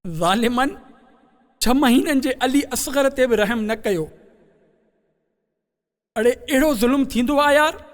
ज़ालिमनि 6 महीननि जे अली असग़र ते बि रहम न कयो। अड़े अहिड़ो ज़ुल्म थींदो आहे यार,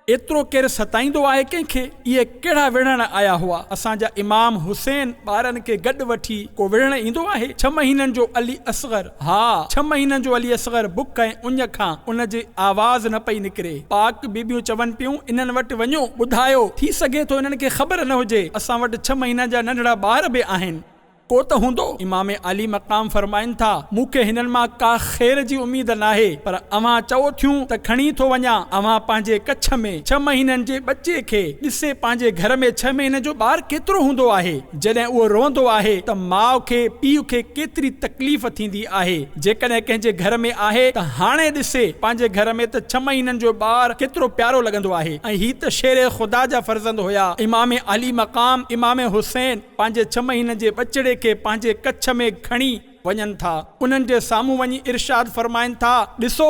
एतिरो केरु सताईंदो आहे कंहिंखे। इहे कहिड़ा विढ़ण आया हुआ। असांजा इमाम हुसैन ॿारनि खे गॾु वठी को विढ़ण ईंदो आहे? 6 महीननि जो अली असग़र, हा 6 महीननि जो अली असग़र बुख ऐं उञ खां उन जी आवाज़ न पई निकिरे। पाक बीबियूं चवनि पियूं इन्हनि वटि वञो, ॿुधायो, थी सघे थो इन्हनि खे ख़बर न हुजे असां वटि 6 महीननि जा नंढड़ा ॿार बि आहिनि, को त हूंदो। इमाम अली मक़ाम फरमाइनि था, मूंखे हिननि मां का ख़ैर जी उम्मीद नाहे, पर अव्हां चओ थियूं त खणी थो वञा। अव्हां पंहिंजे कच्छ में 6 महीननि जे बच्चे खे ॾिसे, पंहिंजे घर में 6 महीने जो ॿारु केतिरो हूंदो आहे। जॾहिं उहो रोंदो आहे त माउ खे पीउ खे केतिरी तकलीफ़ थींदी आहे। जेकॾहिं कंहिंजे घर में आहे त हाणे ॾिसे पंहिंजे घर में त 6 महीननि जो ॿारु केतिरो प्यारो लॻंदो आहे। ऐं ही त शेर ख़ुदा जा फर्ज़ंद हुया। इमाम अली मक़ाम इमाम हुसैन पंहिंजे 6 महीननि जे बचड़े खे पंहिंजे कच्छ में खणी वञनि था। उन्हनि जे साम्हूं वञी इरशाद फरमाइनि था, ॾिसो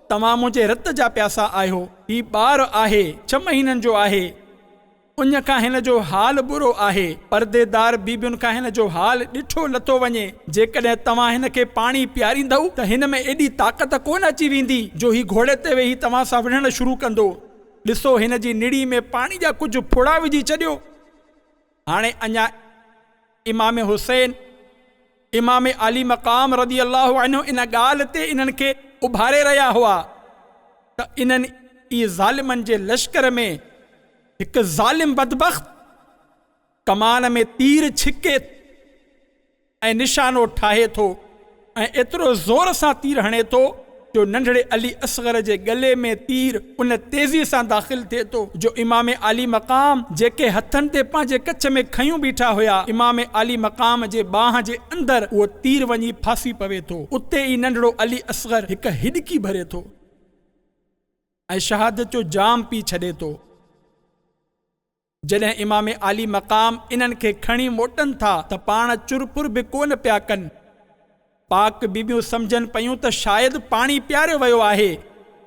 तव्हां मुंहिंजे रत जा प्यासा आहियो, ही ॿारु आहे 6 महीननि जो आहे। उन खां हिन जो हाल बुरो आहे। परदेदार बीबियुनि खां हिन जो हाल ॾिठो नथो वञे। जेकॾहिं तव्हां हिन खे पाणी पीआरींदव त हिन में एॾी ताक़त कोन अची वेंदी जो ही घोड़े ते वेही तव्हां सां विढ़ण शुरू कंदो। ॾिसो हिन जी निड़ी में पाणी जा कुझु फुड़ा विझी छॾियो। हाणे अञा इमाम हुसैन इमाम अली मक़ाम रज़ी अल्लाहु अन्हु इन ॻाल्हि ते इन्हनि खे उभारे रहिया हुआ त इन्हनि इहे ज़ालिमनि जे लश्कर में हिकु ज़ालिम बदबख्त कमान में तीर छिके ऐं निशानो ठाहे थो ऐं एतिरो ज़ोर सां तीर हणे थो जो नंढड़े अली असग़र जे गले में तीर उन तेज़ी सां दाख़िल थिए थो जो इमाम अली मक़ाम जेके हथनि ते पंहिंजे कच्छ में खयूं बीठा हुया, इमाम अली मक़ाम जे बाह जे अंदरि उहो तीर वञी फासी पवे थो। उते ई नंढड़ो अली असग़र हिकु हिॾकी भरे थो ऐं शहादत जो जाम पी छॾे थो। जॾहिं इमाम अली मक़ाम इन्हनि खे खणी मोटनि था त पाण चुरपुर बि कोन पिया कनि। पाक बीबियूं सम्झनि पयूं त शायदि पाणी पीआरियो वियो आहे।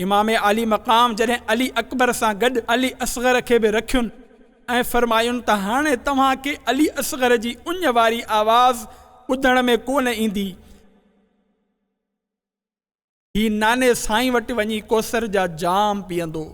इमाम अली मक़ाम जॾहिं अली अकबर सां गॾु अली असग़र खे बि रखियुनि ऐं फरमायुनि त हाणे तव्हांखे अली असग़र जी उञ वारी आवाज़ ॿुधण में कोन ईंदी। ही नाने साईं वटि वञी कोसर जा जाम पीअंदो।